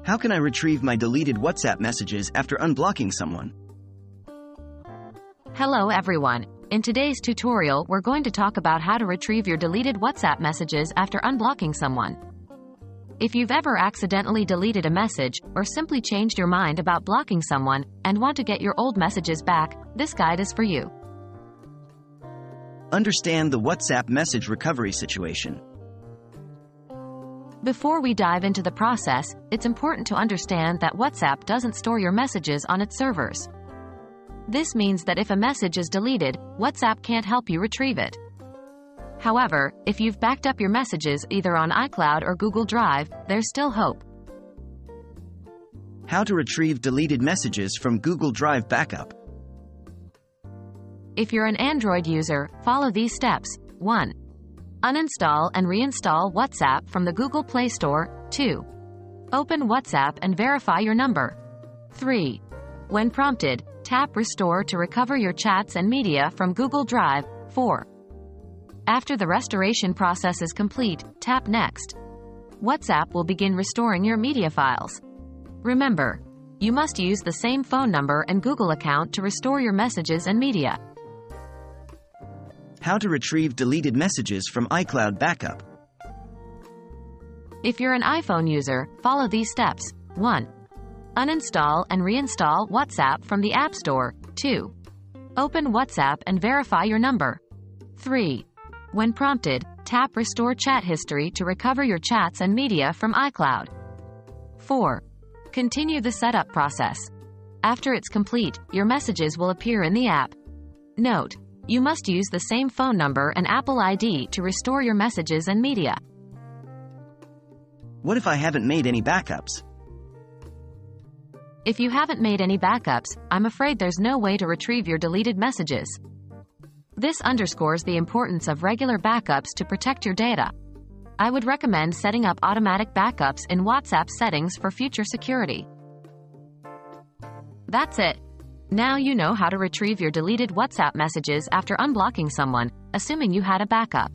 How can I retrieve my deleted WhatsApp messages after unblocking someone? Hello everyone. In today's tutorial, we're going to talk about how to retrieve your deleted WhatsApp messages after unblocking someone. If you've ever accidentally deleted a message, or simply changed your mind about blocking someone, and want to get your old messages back, this guide is for you. Understand the WhatsApp message recovery situation. Before we dive into the process, it's important to understand that WhatsApp doesn't store your messages on its servers. This means that if a message is deleted, WhatsApp can't help you retrieve it. However, if you've backed up your messages either on iCloud or Google Drive, there's still hope. How to retrieve deleted messages from Google Drive backup. If you're an Android user, follow these steps. 1. Uninstall and reinstall WhatsApp from the Google Play Store. 2. Open WhatsApp and verify your number. 3. When prompted, tap Restore to recover your chats and media from Google Drive. 4. After the restoration process is complete, tap Next. WhatsApp will begin restoring your media files. Remember, you must use the same phone number and Google account to restore your messages and media. How to retrieve deleted messages from iCloud backup. If you're an iPhone user, follow these steps. 1. Uninstall and reinstall WhatsApp from the App Store. 2. Open WhatsApp and verify your number. 3. When prompted, tap Restore Chat History to recover your chats and media from iCloud. 4. Continue the setup process. After it's complete, your messages will appear in the app. Note: you must use the same phone number and Apple ID to restore your messages and media. What if I haven't made any backups? If you haven't made any backups, I'm afraid there's no way to retrieve your deleted messages. This underscores the importance of regular backups to protect your data. I would recommend setting up automatic backups in WhatsApp settings for future security. That's it. Now you know how to retrieve your deleted WhatsApp messages after unblocking someone, assuming you had a backup.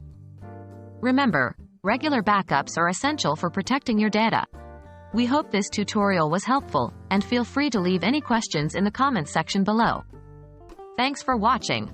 Remember, regular backups are essential for protecting your data. We hope this tutorial was helpful, and feel free to leave any questions in the comments section below. Thanks for watching.